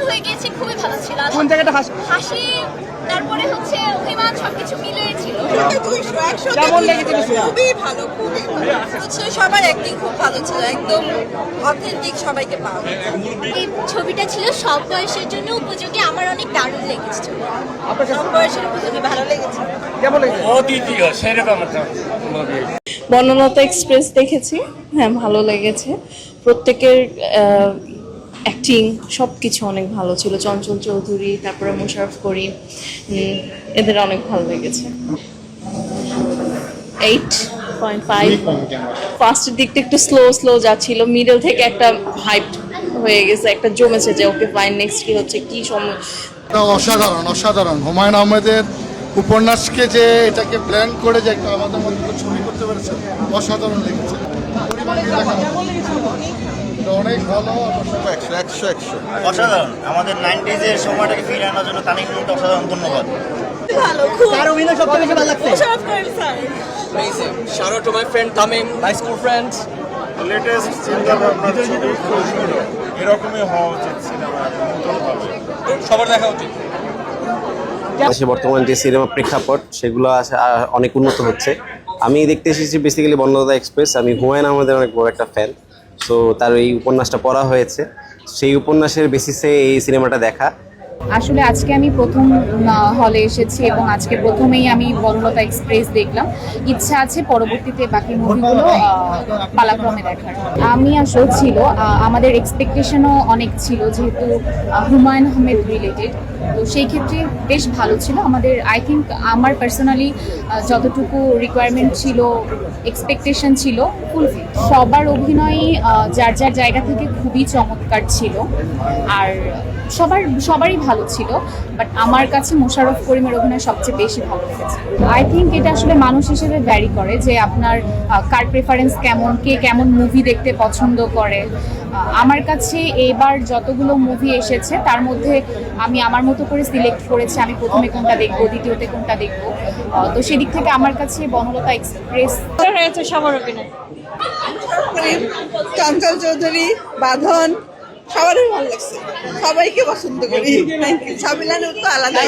Emotional হয়ে গিয়েছি, খুবই ভালো ছিল। কোন জায়গাটা হাসি, তারপরে হচ্ছে অভিমান, সবকিছু মিলিয়ে ছিল। কেমন লেগেছিল? খুবই ভালো, খুবই ভালো হচ্ছে। সবার অ্যাক্টিং খুব ভালো ছিল, একদম অথেন্টিক, সবাইকে পাওয়া। এই ছবিটা ছিল সব বয়সের জন্য উপযোগী, আমার অনেক দারুণ লেগেছে। সব বয়সের উপযোগী, ভালো লেগেছে। কেমন লেগেছে? অদ্বিতীয় সেরকম একটা মুভি। বনলতা এক্সপ্রেস দেখেছি, হ্যাঁ ভালো লেগেছে। প্রত্যেকের অ্যাক্টিং সব কিছু অনেক ভালো ছিল। চঞ্চল চৌধুরী, তারপরে মোশাররফ করিম, এদের অনেক ভালো লেগেছে। 8.5। ফার্স্টের দিকটা একটু স্লো যাচ্ছিল, মিডল থেকে একটা হাইপ হয়ে গেছে, একটা জমেছে যে ওকে ফাইন, নেক্সট কি হচ্ছে, কি সময়। অসাধারণ হুমায়ুন আহমেদের উপন্যাসকে যে এটাকে প্ল্যান করে যে একটা আমাদের মধ্যে ছবি করতে পেরেছে, অসাধারণ লেগেছে। অনেক ভালো, 100 অসাধারণ। আমাদের 90s সময়টাকে ফিরে আনার জন্য তানিক রহমানকে অসাধারণ ধন্যবাদ। ভালো, খুব। কার অভিনয় সবচেয়ে বেশি ভালো লাগছে? Mosharraf Karim sir. Amazing. Shout out to my friend Tamim, my school friends. Latest চিন্তা ভাবনার ছবি, খুব সুন্দর। এরকমই হওয়া উচিত সিনেমা, নতুনভাবে। সবার দেখা উচিত। দেশে বর্তমান যে সিনেমা প্রেক্ষাপট সেগুলো অনেক উন্নত হচ্ছে। আমি দেখতে এসেছি বেসিক্যালি বনলতা এক্সপ্রেস। আমি হুমায়ুন আহমেদের অনেক বড় একটা ফ্যান, সো তার এই উপন্যাসটা পড়া হয়েছে, সেই উপন্যাসের বেসিসে এই সিনেমাটা দেখা। আসলে আজকে আমি প্রথম হলে এসেছি এবং আজকে প্রথমেই আমি বনলতা এক্সপ্রেস দেখলাম। ইচ্ছা আছে পরবর্তীতে বাকি মুভিগুলো পালাক্রমে দেখার। আমি আসলে ছিল আমাদের এক্সপেকটেশনও অনেক ছিল, যেহেতু হুমায়ুন আহমেদ রিলেটেড, তো সেই ক্ষেত্রে বেশ ভালো ছিল আমাদের। আই থিঙ্ক আমার পার্সোনালি যতটুকু রিকোয়ারমেন্ট ছিল, এক্সপেকটেশন ছিল, ফুলফিল। সবার অভিনয়ই যার যার জায়গা থেকে খুবই চমৎকার ছিল, আর সবারই ভালো ছিল, বাট আমার কাছে মোশাররফ করিমের অভিনয় সবচেয়ে বেশি ভালো লেগেছে। আই থিঙ্ক এটা আসলে মানুষ হিসেবে ভ্যারি করে যে আপনার কার প্রেফারেন্স কেমন, কে কেমন মুভি দেখতে পছন্দ করে। আমার কাছে এবার যতগুলো মুভি এসেছে তার মধ্যে আমি আমার মতো করে সিলেক্ট করেছি, আমি প্রথমে কোনটা দেখবো, দ্বিতীয়তে কোনটা দেখবো। তো সেদিক থেকে আমার কাছে বনলতা এক্সপ্রেস হয়েছে সবার অভিনয়। চঞ্চল চৌধুরী, বাঁধন, সবারই ভালো লাগছে, সবাইকে পছন্দ করি। সাবিলানুর তো আলাদা।